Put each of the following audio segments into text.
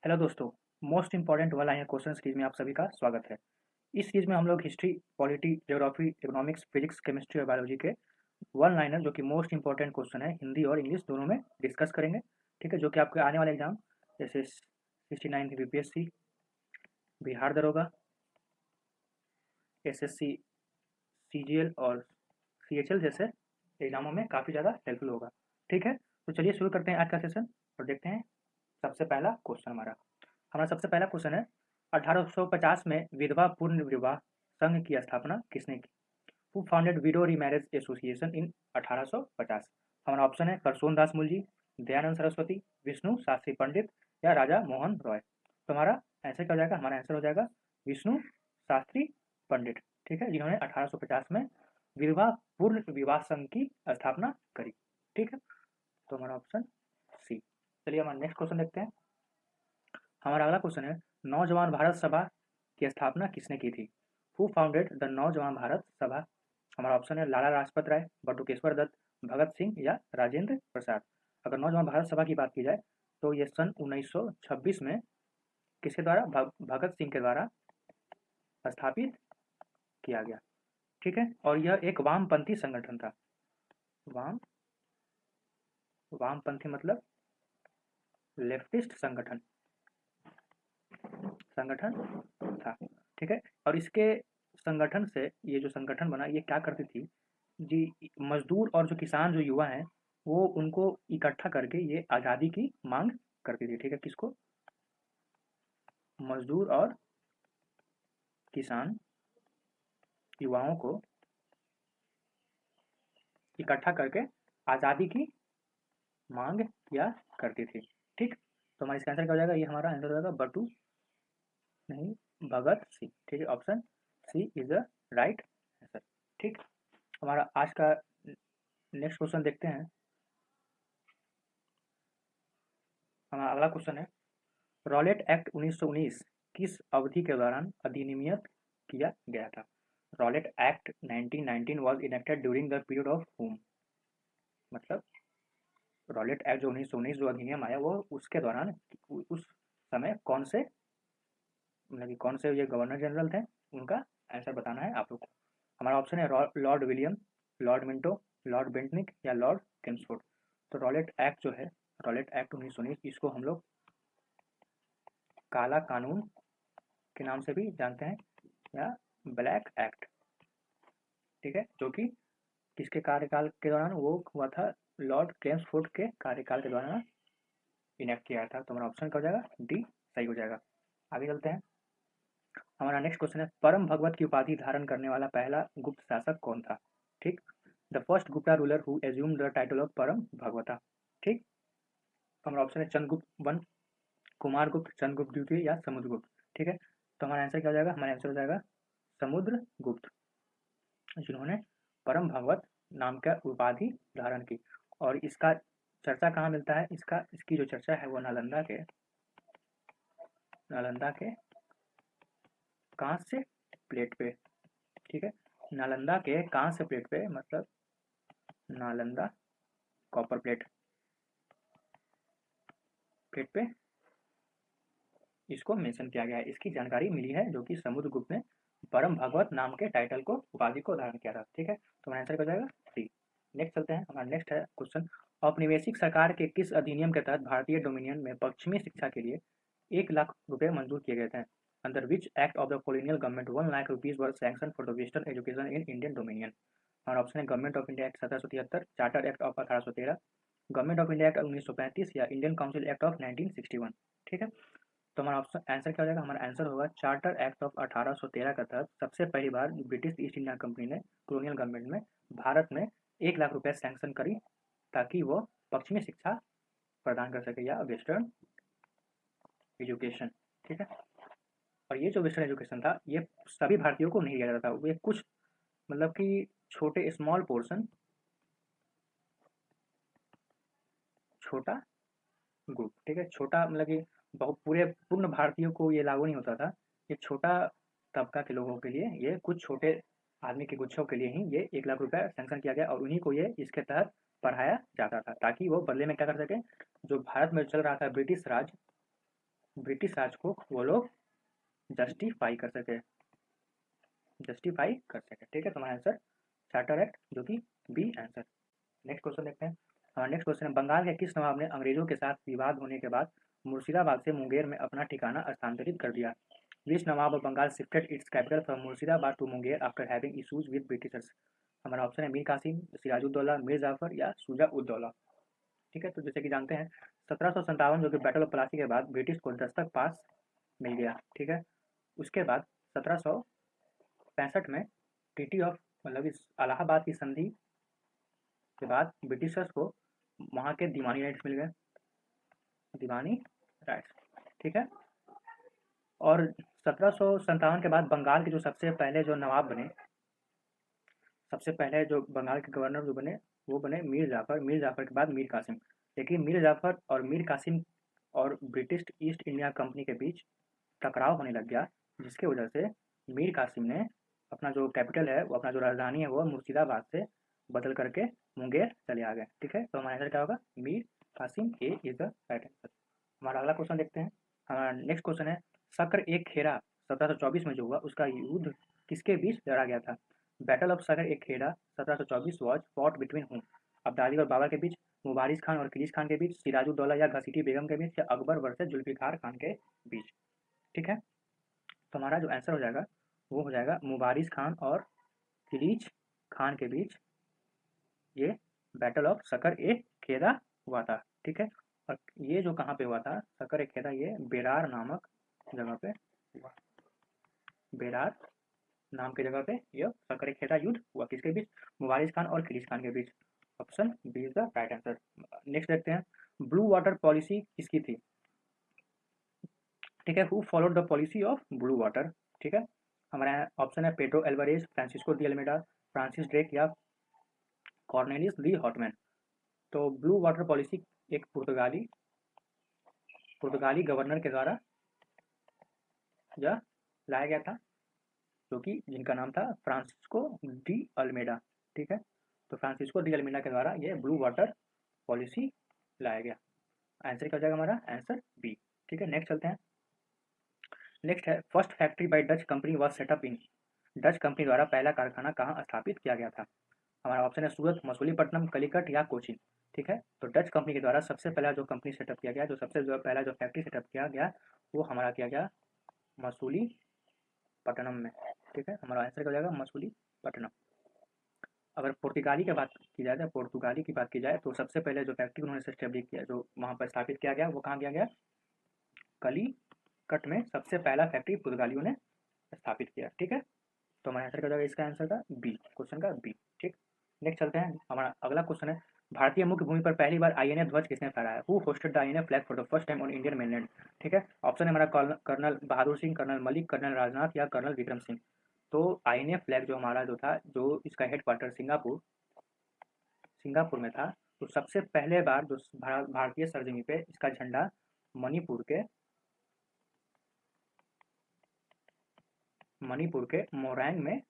Hello दोस्तों। Most important one liner question series में आप सभी का स्वागत है। इस सीरीज में हम लोग history, polity, geography, economics, physics, chemistry और बायोलॉजी के वन लाइनर जो कि मोस्ट इंपॉर्टेंट क्वेश्चन है हिंदी और इंग्लिश दोनों में डिस्कस करेंगे। ठीक है, जो कि आपके आने वाले एग्जाम जैसे 69 की बीपीएससी, बिहार दरोगा, एसएससी, सीजीएल और सीएचएल जैसे एग्जामों में काफ़ी ज़्यादा हेल्पफुल होगा। ठीक है, तो चलिए शुरू करते हैं आज का सेशन और देखते हैं सबसे पहला क्वेश्चन हमारा। सबसे पहला क्वेश्चन है, 1850 में विधवा पुनर्विवाह संघ की स्थापना किसने की? Who founded widow remarriage association in 1850? हमारा ऑप्शन है करसोन दास मुलजी, दयानंद सरस्वती, विष्णु शास्त्री पंडित या राजा मोहन रॉय। तो हमारा आंसर क्या हो जाएगा? हमारा आंसर हो जाएगा विष्णु शास्त्री पंडित। ठीक है, जिन्होंने 1850 में विधवा पूर्ण विवाह संघ की स्थापना करी। ठीक है, तो हमारा ऑप्शन सी। चलिए हमारा नेक्स्ट क्वेश्चन देखते हैं। हमारा अगला क्वेश्चन है, नौजवान भारत सभा की स्थापना किसने की थी? हु फाउंडेड द नौजवान भारत सभा? हमारा ऑप्शन है लाला लाजपत राय, बटुकेश्वर दत्त, भगत सिंह या राजेंद्र प्रसाद। अगर नौजवान भारत सभा की बात की जाए तो ये सन 1926 में किसके द्वारा? भगत सिंह के द्वारा स्थापित किया गया। ठीक है, और यह एक वामपंथी संगठन था। वाम वामपंथी मतलब लेफ्टिस्ट संगठन था। ठीक है, और इसके संगठन से ये जो संगठन बना, ये क्या करती थी जी? मजदूर और जो किसान, जो युवा हैं, वो उनको इकट्ठा करके ये आज़ादी की मांग करती थी। ठीक है, किसको? मजदूर और किसान युवाओं को इकट्ठा करके आज़ादी की मांग किया करती थी। ठीक, तो हमारा इसका आंसर क्या हो जाएगा? ये हमारा आंसर हो जाएगा बटू नहीं, भगत सिंह। ठीक है, option C is the right answer. ठीक, हमारा आज का नेक्स्ट क्वेश्चन देखते हैं। हमारा अगला क्वेश्चन है, रॉलेट एक्ट 1919 किस अवधि के दौरान अधिनियमित किया गया था? Rowlatt act 1919 was enacted during the period of whom? मतलब रॉलेट एक्ट जो 1919 जो अधिनियम आया, वो उसके दौरान उस समय कौन से, मतलब कि कौन से ये गवर्नर जनरल थे, उनका आंसर बताना है आप लोग को। हमारा ऑप्शन है lord William, lord Minto, lord Bentinck या लॉर्ड किम्सफोर्ड। तो रॉलेट एक्ट जो है, रॉलेट एक्ट 1919, इसको हम लोग काला कानून के नाम से भी जानते हैं या ब्लैक एक्ट। ठीक है, जो कि किसके कार्यकाल के दौरान वो हुआ था? लॉर्ड क्लेम्सफोर्ड के कार्यकाल के दौरान इनेक्ट किया था। तो हमारा ऑप्शन क्या हो जाएगा? डी सही हो जाएगा। आगे चलते हैं। हमारा नेक्स्ट क्वेश्चन है, परम भगवत की उपाधि धारण करने वाला पहला गुप्त शासक कौन था? ठीक, the first Gupta ruler who assume the title of परम भगवता। ठीक, हमारा ऑप्शन है चंद्रगुप्त वन, कुमारगुप्त, चंद्रगुप्त द्वितीय या समुद्रगुप्त। ठीक है, तो हमारा आंसर क्या हो जाएगा? हमारा आंसर हो जाएगा समुद्रगुप्त, जिन्होंने परम भगवत नाम का उपाधि धारण की। और इसका चर्चा कहाँ मिलता है? इसकी जो चर्चा है वो नालंदा के कांस्य प्लेट पे। ठीक है, नालंदा के कांस्य प्लेट पे, मतलब नालंदा कॉपर प्लेट पे इसको मेंशन किया गया है। इसकी जानकारी मिली है जो कि समुद्रगुप्त ने परम भगवत नाम के टाइटल को, उपाधि को धारण किया था। ठीक है, तो हमारा आंसर हो जाएगा डी। नेक्स्ट चलते हैं। हमारा नेक्स्ट है क्वेश्चन, औपनिवेशिक सरकार के किस अधिनियम के तहत भारतीय डोमिनियन में पश्चिमी शिक्षा के लिए 1 लाख रुपए मंजूर किए गए थे? Under which act of the colonial government 1 lakh rupees were sanction for the western education in Indian dominion? हमारा ऑप्शन है government of India act 1773, charter act of 1813, government of India act 1935 या इंडियन काउंसिल एक्ट ऑफ 1961। ठीक है, तो हमारा option answer क्या हो जाएगा? हमारा आंसर होगा चार्टर एक्ट ऑफ 1813 के तहत सबसे पहली बार ब्रिटिश ईस्ट इंडिया कंपनी ने कॉलोनियल गवर्नमेंट में भारत में 1 लाख रुपए सैंक्शन करी, ताकि वो पश्चिमी शिक्षा प्रदान कर सके या वेस्टर्न एजुकेशन। ठीक है, और ये जो वेस्टर्न एजुकेशन था, ये सभी भारतीयों को नहीं दिया जाता था। ये कुछ, मतलब कि छोटे स्मॉल पोर्शन, छोटा ग्रुप। ठीक है, छोटा मतलब कि बहुत पूरे पूर्ण भारतीयों को ये लागू नहीं होता था। ये छोटा तबका के लोगों के लिए, ये कुछ छोटे आदमी के गुच्छों के लिए ही ये 1 लाख रुपए सैंक्शन किया गया, और उन्हीं को ये इसके तहत पढ़ाया जाता था, ताकि वो बदले में क्या कर सके, जो भारत में चल रहा था ब्रिटिश राज, ब्रिटिश राज को वो लोग जस्टिफाई कर सके, ठीक है। तो हमारा आंसर चार्टर एक्ट जो कि बी आंसर। नेक्स्ट क्वेश्चन देखते हैं। हमारा नेक्स्ट क्वेश्चन है, बंगाल के किस नवाब ने अंग्रेजों के साथ विवाद होने के बाद मुर्शिदाबाद से मुंगेर में अपना ठिकाना स्थानांतरित कर दिया? Which nawab of Bengal shifted its capital from Murshidabad to Munger after having issues with Britishers? हमारा ऑप्शन है मीर कासिम, सिराजुद्दौला, मीर जाफर या शुजा उद्दौला। ठीक है, तो जैसे कि जानते हैं 1757 जो कि बैटल ऑफ प्लासी के बाद ब्रिटिश को दस्तक पास मिल गया। ठीक है, उसके बाद 1765 में ट्रीटी ऑफ मतलब इस इलाहाबाद की संधि के बाद ब्रिटिशर्स को वहाँ के दीवानी राइट्स मिल गए, दीवानी राइट्स। ठीक है, और 1757 के बाद बंगाल के जो सबसे पहले जो नवाब बने, सबसे पहले जो बंगाल के गवर्नर जो बने वो बने मीर जाफर, मीर जाफर के बाद मीर कासिम। लेकिन मीर जाफर और मीर कासिम और ब्रिटिश ईस्ट इंडिया कंपनी के बीच टकराव होने लग गया, जिसके वजह से मीर कासिम ने अपना जो कैपिटल है वो अपना जो राजधानी है वो मुर्शिदाबाद से बदल करके मुंगेर चले आ गए। ठीक है, तो हमारा आंसर क्या होगा? मीर कासिम, ए इज द राइट आंसर। हमारा अगला क्वेश्चन देखते हैं। हमारा नेक्स्ट क्वेश्चन है, सक्र एक खेड़ा 1724 में जो हुआ उसका युद्ध किसके बीच लड़ा गया था? बैटल ऑफ सक्र एक खेड़ा 1724 वॉज फॉट बिटवीन हुम? अब्दाली और बाबर के बीच, मुबारिज खान और खिलीज खान के बीच, सिराजुद्दौला या घसीटी बेगम के बीच, या अकबर वर्सेस जुल्फिकार खान के बीच? ठीक है, तो हमारा जो आंसर हो जाएगा वो हो जाएगा मुबारिज खान और खिलीज खान के बीच ये बैटल ऑफ सक्र ए खेदा हुआ था। ठीक है, और ये जो कहाँ पे हुआ था सक्र ए खेदा, ये बेरार नामक जगह पे हुआ। बेरार नाम की जगह पे यह सक्र ए खेदा युद्ध हुआ, किसके बीच? मुबारिज खान और खिलीज खान के बीच। Option B is the right answer. Next देखते हैं, ब्लू वाटर पॉलिसी किसकी थी? ठीक है, who followed the policy of blue water? ठीक है, हमारा ऑप्शन है Pedro Alvarez, Francisco de Almeida, Francis Drake या कॉर्नेलियस ली हॉटमैन। तो ब्लू वाटर पॉलिसी एक पुर्तगाली गवर्नर के द्वारा यह लाया गया था, जो कि जिनका नाम था फ्रांसिस्को डी अल्मेडा। ठीक है, तो फ्रांसिस्को डी अल्मेडा के द्वारा ये ब्लू वाटर पॉलिसी लाया गया। आंसर क्या हो जाएगा हमारा? Answer B. ठीक है, नेक्स्ट चलते हैं। नेक्स्ट है, first factory by Dutch company was set up in? Dutch company द्वारा पहला कारखाना कहाँ स्थापित किया गया था? हमारा ऑप्शन है सूरत, मसूलीपट्टनम, कलिकट या कोचीन। ठीक है, तो डच कंपनी के द्वारा सबसे पहला जो कंपनी सेटअप किया गया, जो सबसे पहला जो फैक्ट्री सेटअप किया गया वो हमारा किया गया मसूलीपट्टनम में। ठीक है, हमारा आंसर क्या हो जाएगा? मसूलीपट्टनम। अगर पुर्तगाली की बात की जाए तो सबसे पहले जो फैक्ट्री उन्होंने एस्टेब्लिश किया, जो वहाँ पर स्थापित किया गया, वो कहाँ किया गया? कलीकट में सबसे पहला फैक्ट्री पुर्तगालियों ने स्थापित किया। ठीक है, तो हमारा आंसर क्या हो जाएगा इसका? आंसर का बी, क्वेश्चन का बी। ठीक, नेक्स्ट चलते हैं। हमारा अगला क्वेश्चन है, भारतीय मुख्य भूमि पर पहली बार आईएनए ध्वज किसने फहराया? Who hosted the INA flag for the first time on Indian mainland? ठीक है, ऑप्शन है हमारा colonel Bahadur Singh, colonel Malik, colonel Rajnath या कर्नल विक्रम सिंह। तो आईएनए फ्लैग जो हमारा जो था, जो इसका हेडक्वार्टर सिंगापुर में था, तो सबसे पहले बार जो भारतीय सरजमी पे इसका झंडा मणिपुर के मोरैंग में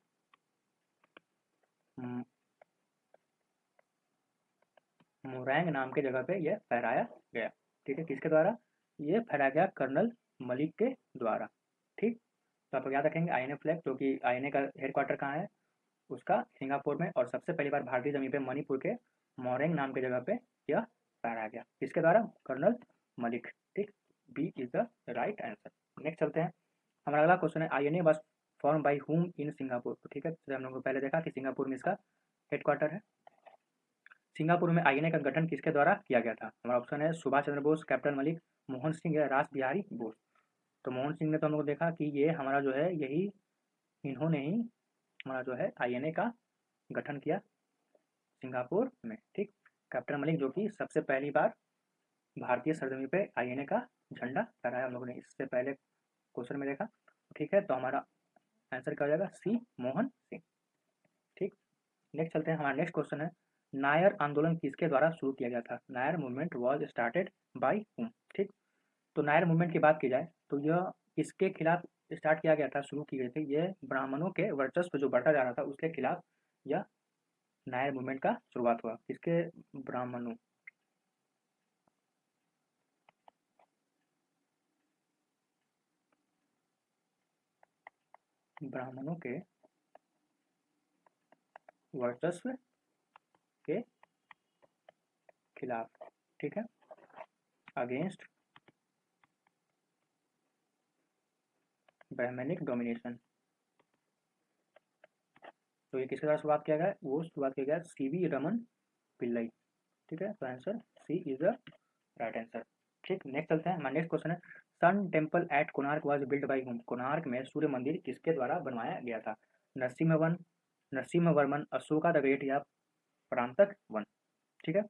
मोरैंग नाम के जगह पे यह फहराया गया। ठीक है, किसके द्वारा? ये फहराया गया कर्नल मलिक के द्वारा। ठीक, तो आप याद रखेंगे आईएनए फ्लैग, जो कि आईएनए का हेडक्वार्टर कहाँ है, उसका सिंगापुर में, और सबसे पहली बार भारतीय जमीन पे मणिपुर के मोरैंग नाम की जगह पे यह फहराया गया, किसके द्वारा? कर्नल मलिक। ठीक, B is the right answer. Next चलते हैं। हमारा अगला क्वेश्चन है, आईएनए वाज फॉर्म बाई हुम इन सिंगापुर? तो ठीक है, तो हम लोगों को पहले देखा कि सिंगापुर में इसका हेडक्वार्टर है। सिंगापुर में आईएनए का गठन किसके द्वारा किया गया था? हमारा ऑप्शन है सुभाष चंद्र बोस, कैप्टन मलिक, मोहन सिंह या रास बिहारी बोस। तो मोहन सिंह ने तो हम लोग देखा कि ये हमारा जो है यही इन्होंने ही हमारा जो है आईएनए का गठन किया सिंगापुर में। ठीक, कैप्टन मलिक जो कि सबसे पहली बार भारतीय सरजमी पे आईएनए का झंडा फहराया, हम लोगों ने इससे पहले क्वेश्चन में देखा। ठीक है, तो हमारा आंसर क्या हो जाएगा? सी, मोहन सिंह। ठीक, नेक्स्ट चलते हैं। हमारा नेक्स्ट क्वेश्चन है, नायर आंदोलन किसके द्वारा शुरू किया गया था? Nair movement was started by हुम? ठीक, तो नायर मूवमेंट की बात की जाए तो यह किसके खिलाफ स्टार्ट किया गया था, शुरू की गई थी? यह ब्राह्मणों के वर्चस्व जो बढ़ता जा रहा था उसके खिलाफ यह नायर मूवमेंट का शुरुआत हुआ। किसके? ब्राह्मणों। ब्राह्मणों के वर्चस्व के खिलाफ, ठीक है, अगेंस्ट ब्राह्मणिक डोमिनेशन। तो ये किसके द्वारा शुरुआत किया गया? वो शुरुआत किया गया सीवी रमन पिल्लई, ठीक है। तो answer C is the right answer. ठीक, नेक्स्ट चलते हैं। हमारा नेक्स्ट क्वेश्चन है sun temple at Konark was build by whom? Konark में सूर्य मंदिर किसके द्वारा बनवाया गया था? नरसिम्हवन, नरसिम्हवर्मन, अशोका द ग्रेट या परांतक वन, ठीक है।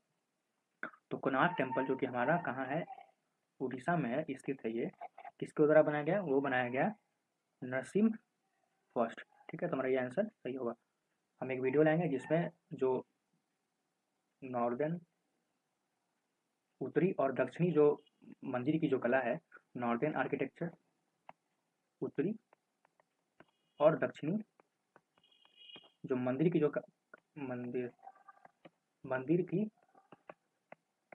तो कोणार्क टेम्पल जो कि हमारा कहाँ है, उड़ीसा में है, स्थित है। ये किसके द्वारा बनाया गया? वो बनाया गया नरसिम्ह फर्स्ट, ठीक है। तो हमारा ये आंसर सही होगा। हम एक वीडियो लाएंगे जिसमें जो नॉर्दर्न, उत्तरी और दक्षिणी जो मंदिर की जो कला है, नॉर्दर्न आर्किटेक्चर, उत्तरी और दक्षिणी जो मंदिर की जो मंदिर मंदिर की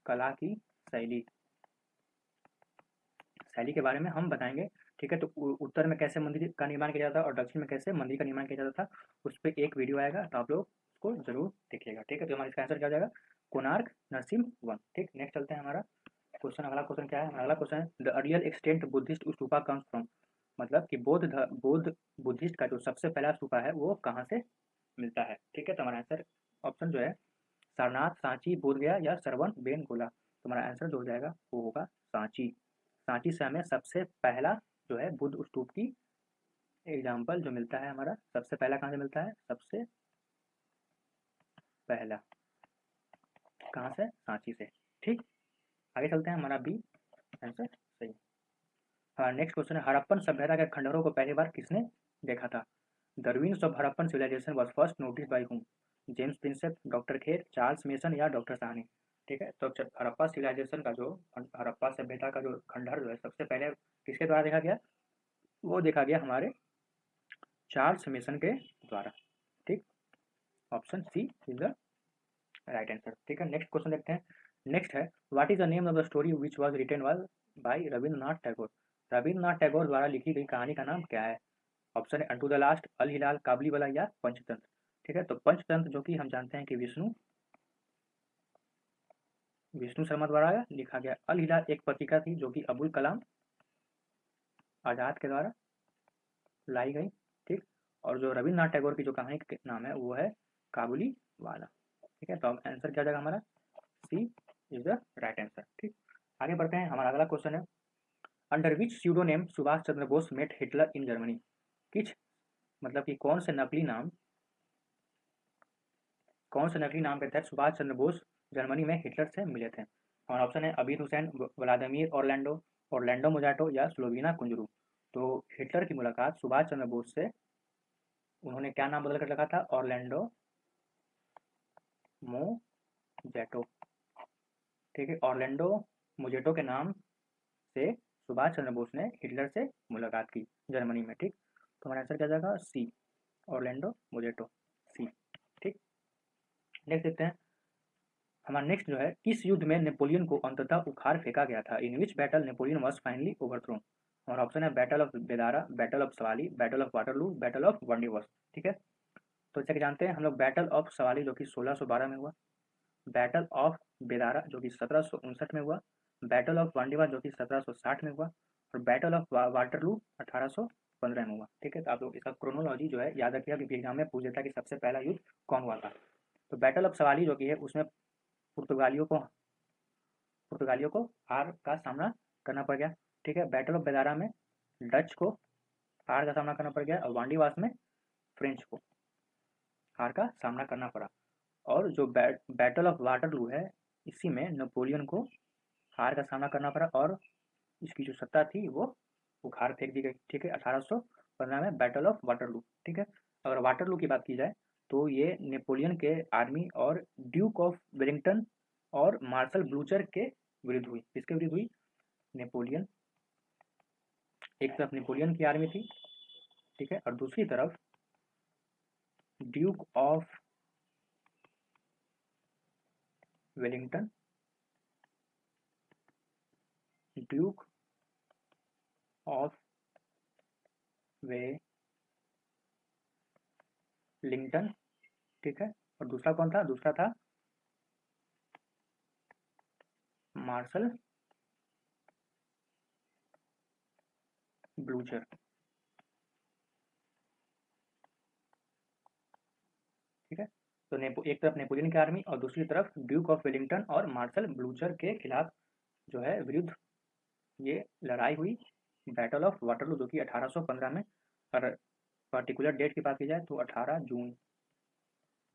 कला की शैली शैली के बारे में हम बताएंगे, ठीक है। तो उत्तर में कैसे मंदिर का निर्माण किया जाता है और दक्षिण में कैसे मंदिर का निर्माण किया जाता था, उस पर एक वीडियो आएगा, तो आप लोग उसको जरूर देखिएगा, ठीक है। तो हमारा इसका आंसर क्या हो जाएगा? कोणार्क नरसिम्ह वन, ठीक। नेक्स्ट चलते हैं। हमारा क्वेश्चन, अगला क्वेश्चन क्या है? अगला क्वेश्चन है the earlier extent Buddhist stupa comes from? मतलब कि बौद्ध बुद्धिस्ट का जो सबसे पहला स्तूपा है वो कहाँ से मिलता है, ठीक है। तो हमारा आंसर ऑप्शन जो है सारनाथ, सांची, बोधगया या सरवन बेनगोला। तो हमारा आंसर जो हो जाएगा वो होगा सांची। सांची से हमें सबसे पहला जो है बुद्ध स्तूप की एग्जाम्पल जो मिलता है, हमारा सबसे पहला कहाँ से मिलता है? सबसे पहला कहाँ से? सांची से, ठीक। आगे चलते हैं। हमारा बी आंसर सही। हाँ, नेक्स्ट क्वेश्चन है हड़प्पन सभ्यता के खंडहरों को पहली बार किसने देखा था? The ruins of Harappan civilization was first notice by whom? James Prinsep, doctor Kher, Charles Masson या डॉक्टर साहनी, ठीक है। तो हड़प्पा सिविलाइजेशन का जो हड़प्पा सभ्यता का जो खंडहर जो है सबसे पहले किसके द्वारा देखा गया? वो देखा गया हमारे चार्ल्स मेसन के द्वारा, ठीक। Option C is the right answer, ठीक है। नेक्स्ट क्वेश्चन देखते हैं। नेक्स्ट है what is the name of the story which was written by Rabindranath Tagore? Rabindranath Tagore द्वारा लिखी गई कहानी का नाम क्या है? ऑप्शन है अनटू द लास्ट, अल हिलाल, काबुलीवाला या पंचतंत्र, ठीक है। तो पंचतंत्र जो कि हम जानते हैं कि विष्णु शर्मा द्वारा लिखा गया। अल हिलाल एक पत्रिका थी जो कि अबुल कलाम आजाद के द्वारा लाई गई, ठीक। और जो रविन्द्रनाथ टैगोर की जो कहानी का नाम है वो है काबुली वाला, ठीक है। तो अब आंसर क्या जाएगा हमारा? C is the right answer, ठीक। आगे बढ़ते हैं। हमारा अगला क्वेश्चन है under which pseudonym Subhash Chandra Bose met Hitler in Germany? किस मतलब कि कौन से नकली नाम के तहत सुभाष चंद्र बोस जर्मनी में हिटलर से मिले थे? और ऑप्शन है Abid Hussain, Vladimir Orlando, Orlando Mazzotta या स्लोवीना कुंजरू। तो हिटलर की मुलाकात सुभाष चंद्र बोस से उन्होंने क्या नाम बदल कर रखा था? ऑरलैंडो मोजेटो, ठीक है। ऑरलैंडो मोजेटो के नाम से सुभाष चंद्र बोस ने हिटलर से मुलाकात की जर्मनी में, ठीक। तो हमारा आंसर क्या जाएगा? सी, ऑरलैंडो मोजेटो, सी, ठीक। नेक्स्ट देखते हैं। हमारा नेक्स्ट जो है किस युद्ध में नेपोलियन को अंततः उखाड़ फेंका गया था? In which battle Napoleon was finally overthrown? और ऑप्शन है battle of Bedara, battle of Swally, battle of Waterloo, battle of Wandiwash, ठीक है। तो जैसे कि जानते हैं हम लोग बैटल ऑफ सवाली जो कि 1612 में हुआ, बैटल ऑफ बेदारा जो कि 1759 में हुआ, बैटल ऑफ वांडीवर्स जो कि 1760 में हुआ, और बैटल ऑफ वाटरलू 1815 में हुआ, ठीक है। तो आप लोग इसका क्रोनोलॉजी जो है याद रखिएगा क्योंकि एग्जाम में पूछ देता है कि सबसे पहला युद्ध कौन हुआ था। तो बैटल ऑफ सवाली जो कि है उसमें पुर्तगालियों को हार का सामना करना पड़ गया, ठीक है। बैटल ऑफ बेदारा में डच को हार का सामना करना पड़ गया और वांडीवास में फ्रेंच को हार का सामना करना पड़ा। और जो बैटल ऑफ वाटरलू है इसी में नेपोलियन को हार का सामना करना पड़ा और इसकी जो सत्ता थी वो उखाड़ फेंक दी गई, ठीक है। 1815 में बैटल ऑफ वाटरलू, ठीक है। अगर वाटरलू की बात की जाए तो ये नेपोलियन के आर्मी और ड्यूक ऑफ वेलिंगटन और मार्शल ब्लूचर के विरुद्ध हुई। किसके विरुद्ध हुई? नेपोलियन, एक तरफ नेपोलियन की आर्मी थी, ठीक है, और दूसरी तरफ duke of Wellington, duke of लिंगटन, ठीक है, और दूसरा कौन था? दूसरा था मार्शल ब्लूचर, ठीक है। तो एक तरफ नेपोलियन की आर्मी और दूसरी तरफ ड्यूक ऑफ वेलिंगटन और मार्शल ब्लूचर के खिलाफ जो है विरुद्ध ये लड़ाई हुई, बैटल ऑफ वाटरलू, जो कि 1815 में, और पर्टिकुलर डेट की बात की जाए तो 18 जून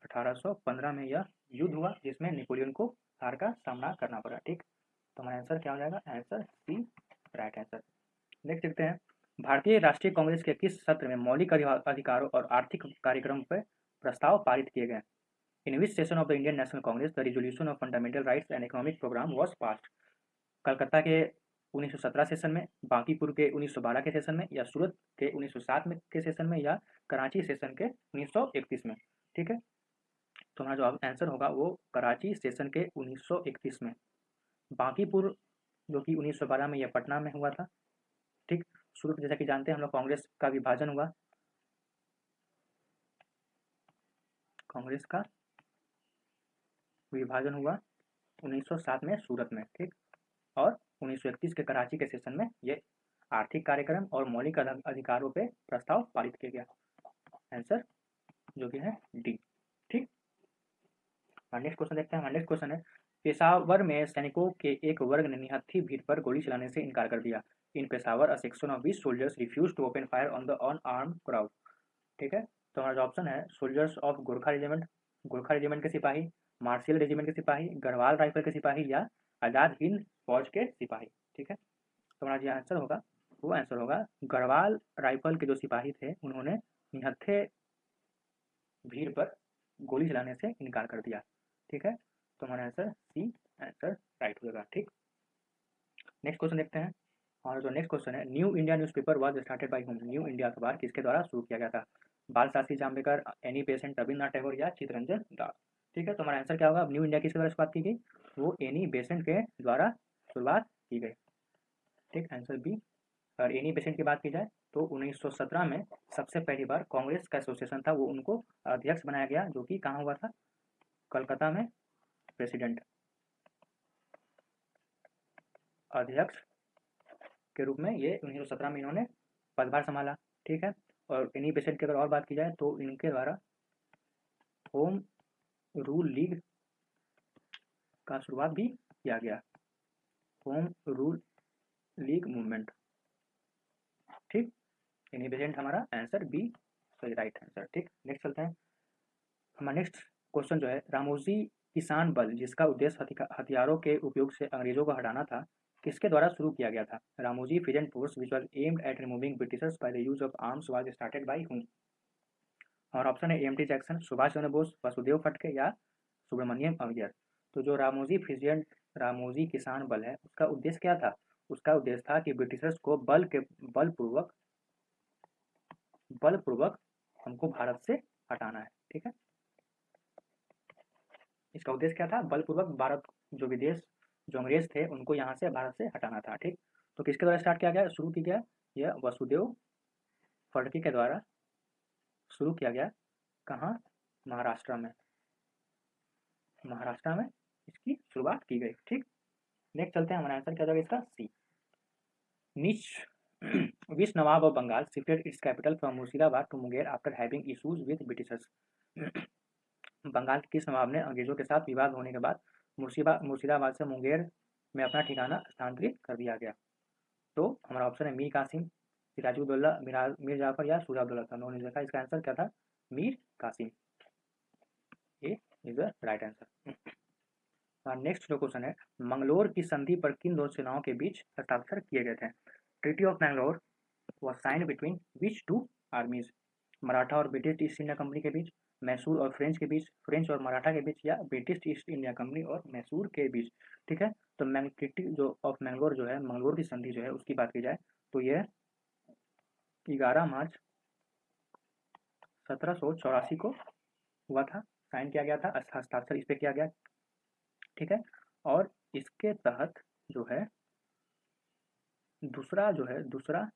1815 में यह युद्ध हुआ, जिसमें नेपोलियन को हार का सामना करना पड़ा, ठीक। तो हमारा आंसर क्या हो जाएगा? Answer C, right answer. Next देखते हैं, भारतीय राष्ट्रीय कांग्रेस के किस सत्र में मौलिक अधिकारों और आर्थिक कार्यक्रम पर प्रस्ताव पारित किए गए? In which session of the Indian national Congress the resolution of fundamental rights and economic programme was passed? Calcutta के 1917 सेशन में, बांकीपुर के 1912 के सेशन में, या सूरत के 1907 में के सेशन में, या कराची सेशन के 1931 में, ठीक है। तो हमारा जो आंसर होगा वो कराची सेशन के 1931 में। बांकीपुर जो कि 1912 में, यह पटना में हुआ था, ठीक। सूरत, जैसा कि जानते हैं हम लोग, कांग्रेस का विभाजन हुआ, कांग्रेस का विभाजन हुआ 1907 में सूरत में, ठीक। और 1931 के कराची के सेशन में ये आर्थिक कार्यक्रम और मौलिक अधिकारों पे प्रस्ताव पारित किया गया। आंसर जो कि है डी, ठीक। नेक्स्ट क्वेश्चन देखते हैं। नेक्स्ट क्वेश्चन है, पेशावर में सैनिकों के एक वर्ग ने निहत्थी भीड़ पर गोली चलाने से इनकार कर दिया। In Peshawar a section of 20 soldiers refuse to open fire on the unarmed crowd, ठीक है। तो हमारा जो ऑप्शन है, soldiers of Gorkha regiment, Gorkha regiment के सिपाही, मार्शियल रेजिमेंट के सिपाही, गढ़वाल राइफल के सिपाही, या आज़ाद हिंद फौज के सिपाही, ठीक है। तो हमारा जो आंसर होगा वो आंसर होगा गढ़वाल राइफल के जो सिपाही थे उन्होंने निहत्थे भीड़ पर गोली चलाने से इनकार कर दिया, ठीक है। तो हमारा आंसर सी, आंसर राइट होगा, ठीक। नेक्स्ट क्वेश्चन देखते हैं। और जो नेक्स्ट क्वेश्चन है, new India newspaper was started by home? New India अखबार किसके द्वारा शुरू किया गया था? बाल शास्त्री जाम्बेकर, एनी बेसेंट रविन्द्रनाथ टैगोर, या चित्तरंजन दास, ठीक है। तो हमारा आंसर क्या होगा? न्यू इंडिया किसके द्वारा शुरुआत की गई? वो एनी बेसेंट के द्वारा शुरुआत की गई, ठीक, आंसर बी। और एनी बेसेंट की बात की जाए तो 1917 में सबसे पहली बार कांग्रेस का एसोसिएशन था, वो उनको अध्यक्ष बनाया गया, जो कि कहाँ हुआ था? कलकत्ता में। प्रेसिडेंट, अध्यक्ष के रूप में ये 1917 में इन्होंने पदभार संभाला, ठीक है। और एनी बेसेंट की अगर और बात की जाए तो इनके द्वारा होम रूल लीग का शुरुआत भी किया गया, होम रूल लीग मूवमेंट, ठीक। एनी बेसेंट हमारा आंसर बी, सही राइट आंसर, ठीक। नेक्स्ट चलते हैं। हमारा नेक्स्ट क्वेश्चन जो है, रामोजी किसान बल, जिसका उद्देश्य हथियारों के उपयोग से अंग्रेजों को हटाना था, किसके द्वारा शुरू किया गया था? Ramoji pheasant force which was aimed at removing Britishers by the use of arms was started by whom? और ऑप्शन है एम.टी. जैक्सन, सुभाष चंद्र बोस, वसुदेव फटके, या सुब्रमण्यम अय्यर। तो जो रामोजी फिजियंट, रामोजी किसान बल है, उसका उद्देश्य क्या था? उसका उद्देश्य था कि ब्रिटिशर्स को बलपूर्वक बलपूर्वक हमको भारत से हटाना है, ठीक है। इसका उद्देश्य क्या था? बलपूर्वक भारत, जो विदेश, जो अंग्रेज थे उनको यहाँ से भारत से हटाना था, ठीक। तो किसके द्वारा स्टार्ट किया गया, शुरू किया गया? यह वसुदेव फड़के के द्वारा शुरू किया गया। कहाँ? महाराष्ट्र में, महाराष्ट्र में इसकी शुरुआत की गई, ठीक। नेक्स्ट चलते हैं, हमारा आंसर क्या जाएगा इसका? सी। नीच which nawab of Bengal shifted its capital from Murshidabad to Munger after having issues with Britishers? Bengal के किस नवाब ने अंग्रेजों के साथ विवाद होने के बाद मुर्शिदाबाद से मुंगेर में अपना ठिकाना स्थानांतरित कर दिया गया? तो हमारा ऑप्शन है मीर कासिम, सिराजुद्दौला, मीर जाफर, या सूराउद्दौला था। उन्होंने देखा, इसका आंसर क्या था? मीर कासिम, ये is the right answer. Next जो क्वेश्चन है, मंगलोर की संधि पर किन दो सेनाओं के बीच हस्ताक्षर किए गए थे? Treaty of Mangalore was signed between which to आर्मीज? Maratha और ब्रिटिश ईस्ट इंडिया कंपनी के बीच, मैसूर और फ्रेंच के बीच, फ्रेंच और मराठा के बीच, या ब्रिटिश ईस्ट इंडिया कंपनी और मैसूर के बीच, ठीक है। तो ट्रीटी जो ऑफ मैंगलोर जो है, मंगलोर की संधि जो है, उसकी बात की जाए तो यह 11 मार्च 1784 को हुआ था, साइन किया गया था, हस्ताक्षर इस पे किया गया, ठीक है। और इसके तहत जो है दूसरा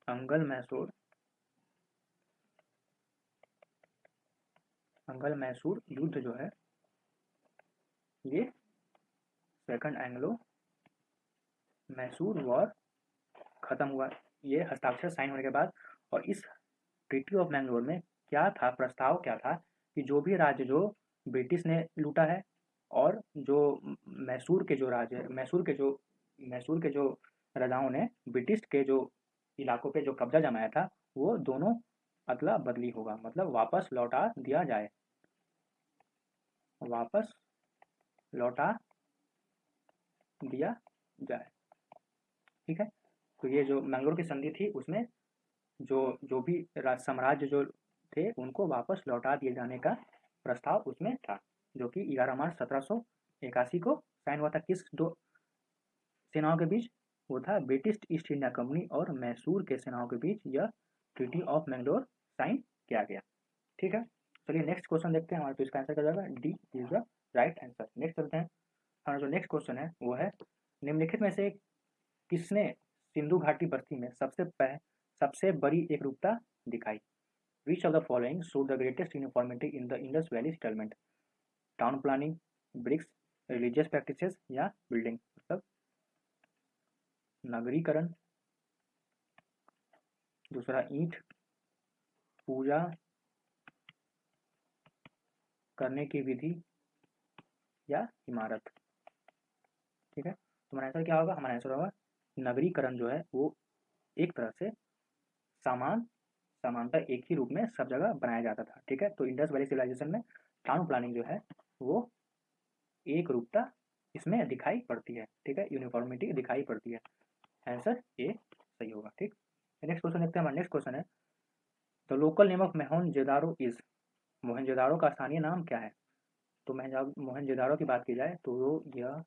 अंगल मैसूर मंगल मैसूर युद्ध जो है ये सेकंड एंग्लो मैसूर वॉर खत्म हुआ, ये हस्ताक्षर साइन होने के बाद। और इस ट्रीटी ऑफ मैंगलोर में क्या था, प्रस्ताव क्या था कि जो भी राज्य जो ब्रिटिश ने लूटा है और जो मैसूर के जो राज्य मैसूर के जो राजाओं ने ब्रिटिश के जो इलाकों पे जो कब्जा जमाया था वो दोनों अदला बदली होगा, मतलब वापस लौटा दिया जाए, वापस लौटा दिया जाए। ठीक है, तो ये जो मैंगलोर की संधि थी उसमें जो जो भी साम्राज्य जो थे उनको वापस लौटा दिए जाने का प्रस्ताव उसमें था, जो कि 11 मार्च 1781 को साइन हुआ था। किस दो सेनाओं के बीच? वो था ब्रिटिश ईस्ट इंडिया कंपनी और मैसूर के सेनाओं के बीच यह ट्रीटी ऑफ मैंगलोर साइन किया गया। ठीक है, चलिए नेक्स्ट क्वेश्चन देखते हैं हमारा, तो इसका आंसर क्या जाएगा, D is the right answer. Next चलते हैं, हमारा जो नेक्स्ट क्वेश्चन है वो है निम्नलिखित में से किसने सिंधु घाटी बस्ती में सबसे बड़ी एकरूपता दिखाई? Which of the following show the greatest uniformity in the Indus valley settlement? Town planning, bricks, religious practices या बिल्डिंग, मतलब नगरीकरण, दूसरा ईंट, पूजा करने की विधि या इमारत। ठीक है, तो हमारा आंसर क्या होगा, हमारा आंसर होगा नगरीकरण जो है वो एक तरह से समानता एक ही रूप में सब जगह बनाया जाता था। ठीक है, तो इंडस वैली सिविलाइजेशन में टाउन प्लानिंग जो है वो एक रूपता इसमें दिखाई पड़ती है। ठीक है, यूनिफॉर्मिटी दिखाई पड़ती है, आंसर ए सही होगा। ठीक, नेक्स्ट क्वेश्चन देखते हैं, हमारा नेक्स्ट क्वेश्चन है the local name of Mohenjodaro is? Mohenjodaro का स्थानीय नाम क्या है? तो मोहनजोदारो की बात की जाए तो यह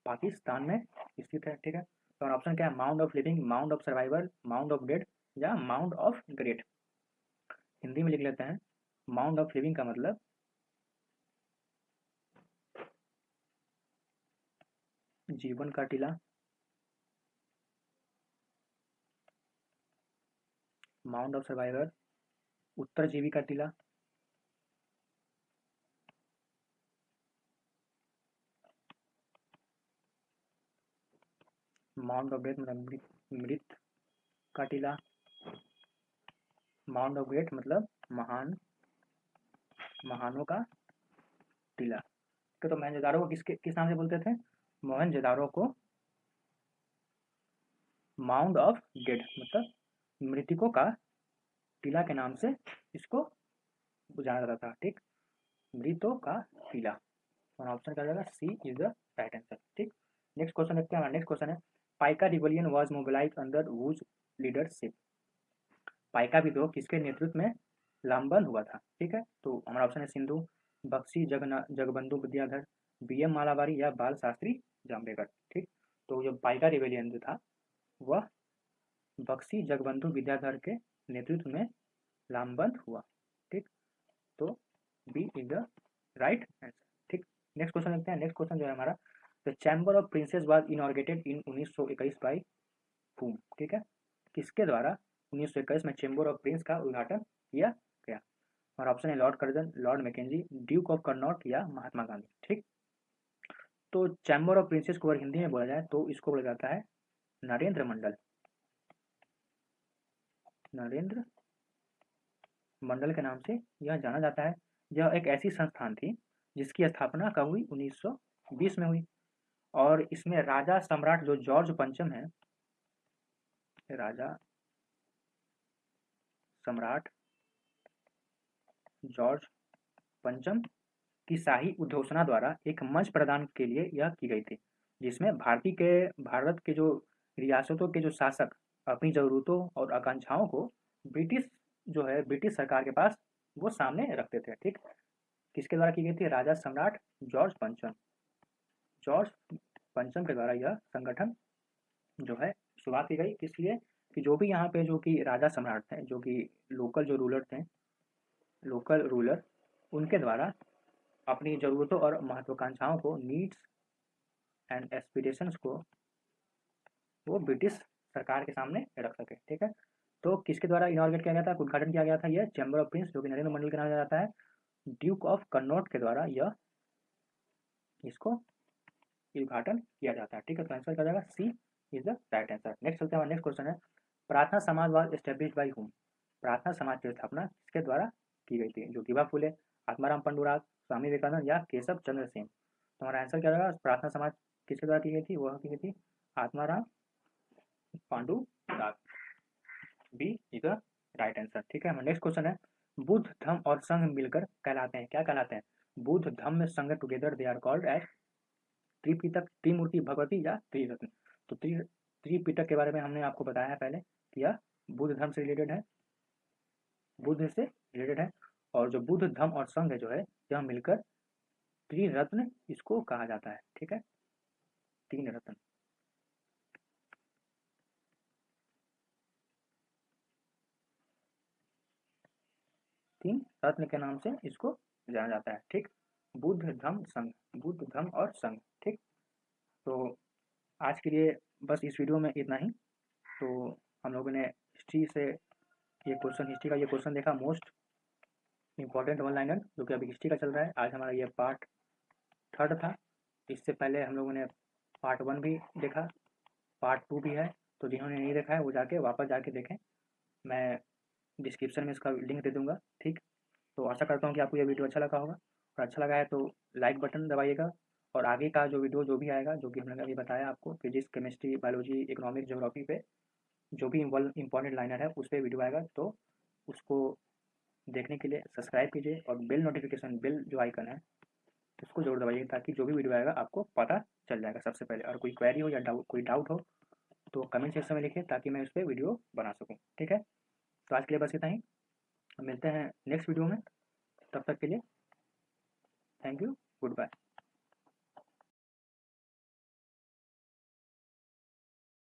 पाकिस्तान में स्थित है। ठीक है, तो ऑप्शन क्या है, mound of living, mound of survival, mound of dead या माउंड ऑफ ग्रेट। हिंदी में लिख लेते हैं, माउंड ऑफ लिविंग का मतलब जीवन का टीला, माउंड ऑफ सर्वाइवर उत्तरजीवी का टीला, माउंट ऑफ डेथ मतलब मृत का टीला, माउंट ऑफ ग्रेट मतलब महानों का टीला। तो मोहनजोदारो को किस नाम से बोलते थे? मोहनजोदारो को माउंड ऑफ डेड मतलब मृतकों का टीला के नाम से इसको जाना जाता था। ठीक, मृतों का टीला, और ऑप्शन क्या जाएगा, C is the right answer. ठीक, नेक्स्ट क्वेश्चन देखते हैं, हमारा नेक्स्ट क्वेश्चन है Paika rebellion was mobilised under whose leadership? Paika विद्रोह किसके नेतृत्व में लामबंद हुआ था? ठीक है, तो हमारा ऑप्शन है सिंधु, बख्शी जगबंधु विद्याधर, बी.एम. मालाबारी या बाल शास्त्री जाम्बेकर। ठीक, तो जो पाइका रिवेलियन जो था वह बख्शी जगबंधु विद्याधर के नेतृत्व में लामबंद हुआ। ठीक, तो B is the right answer. ठीक, नेक्स्ट क्वेश्चन देखते हैं, नेक्स्ट क्वेश्चन जो है हमारा the chamber of princes was inaugurated in 1921 by whom? ठीक है, किसके द्वारा 1921 में चैम्बर ऑफ प्रिंस का उद्घाटन किया गया? और ऑप्शन है lord Curzon, lord Mackenzie, duke of Connaught या महात्मा गांधी। ठीक, तो चैम्बर ऑफ प्रिंसेस को अगर हिंदी में बोला जाए तो इसको बोला जाता है नरेंद्र मंडल, नरेंद्र मंडल के नाम से यह जाना जाता है। यह एक ऐसी संस्थान थी जिसकी स्थापना कब हुई, 1920 में हुई, और इसमें राजा सम्राट जो जॉर्ज पंचम है, राजा सम्राट जॉर्ज पंचम की शाही उद्घोषणा द्वारा एक मंच प्रदान के लिए यह की गई थी, जिसमें भारत के जो रियासतों के जो शासक अपनी ज़रूरतों और आकांक्षाओं को ब्रिटिश सरकार के पास वो सामने रखते थे। ठीक, किसके द्वारा की गई थी, राजा सम्राट जॉर्ज पंचम के द्वारा यह संगठन जो है शुरुआत की गई। किस लिए कि जो भी यहाँ पे जो कि राजा सम्राट थे, जो कि लोकल रूलर उनके द्वारा अपनी ज़रूरतों और महत्वाकांक्षाओं को, नीड्स एंड एस्पिरेशंस को वो ब्रिटिश सरकार के सामने रख सके। ठीक है, तो किसके द्वारा इनॉर्गेट किया गया था, उद्घाटन किया गया था यह चैम्बर ऑफ प्रिंस, जो कि नरेंद्र मंडल के नाम जाता है, ड्यूक ऑफ कन्नौज के द्वारा यह इसको उद्घाटन किया जाता है। ठीक है, तो आंसर क्या जाएगा, C is the right answer. Next चलते हैं, हमारा नेक्स्ट क्वेश्चन है, प्रार्थना समाज वाज एस्टेब्लिश बाई हुम। प्रार्थना समाज की स्थापना किसके द्वारा की गई थी, ज्योतिबा फुले, आत्माराम पंडुराग, स्वामी विवेकानंद या केशव चंद्र सेन। तो हमारा आंसर क्या रहेगा, प्रार्थना समाज किसके द्वारा की गई थी, वह की गई थी Atmaram Pandurang, B is the right answer. ठीक है, हमारा नेक्स्ट क्वेश्चन है, बुद्ध धम्म और संघ मिलकर कहलाते हैं, क्या कहलाते हैं, Buddha Dhamma Sangha together they are called as Tripitaka, Trimurti Bhagavati या त्रिरत्न। तो त्रिपिटक के बारे में हमने आपको बताया है पहले कि यह बुद्ध धर्म से रिलेटेड है, बुद्ध से रिलेटेड है, और जो बुद्ध धम्म और संघ जो है यह मिलकर त्रिरत्न इसको कहा जाता है। ठीक है, तीन रत्न। तीन रत्न के नाम से इसको जाना जाता है। ठीक, बुद्ध धम्म संघ, बुद्ध धम्म और संघ। ठीक, तो आज के लिए बस इस वीडियो में इतना ही। तो हम लोगों ने हिस्ट्री से ये क्वेश्चन, हिस्ट्री का ये क्वेश्चन देखा, मोस्ट इंपॉर्टेंट वन लाइनर, जो कि अभी हिस्ट्री का चल रहा है। आज हमारा ये पार्ट 3 था। इससे पहले हम लोगों ने पार्ट 1 भी देखा, पार्ट 2 भी है, तो जिन्होंने नहीं देखा है वो जाके वापस जाके देखें, मैं डिस्क्रिप्शन में इसका लिंक दे दूँगा। ठीक, तो आशा करता हूँ कि आपको ये वीडियो अच्छा लगा होगा, और अच्छा लगा है तो लाइक बटन दबाइएगा, और आगे का जो वीडियो जो भी आएगा, जो कि हमने अभी बताया आपको, physics, chemistry, biology, economics, geography पे जो भी इंपॉर्टेंट लाइनर है उस पर वीडियो आएगा, तो उसको देखने के लिए सब्सक्राइब कीजिए, और बेल नोटिफिकेशन, बेल जो आइकन है उसको जरूर दबाइए, ताकि जो भी वीडियो आएगा आपको पता चल जाएगा सबसे पहले। और कोई क्वेरी हो या कोई डाउट हो तो कमेंट सेक्शन में लिखिए, ताकि मैं उस पर वीडियो बना सकूँ। ठीक है, तो आज के लिए बस इतना ही, मिलते हैं नेक्स्ट वीडियो में, तब तक के लिए थैंक यू, गुड बाय।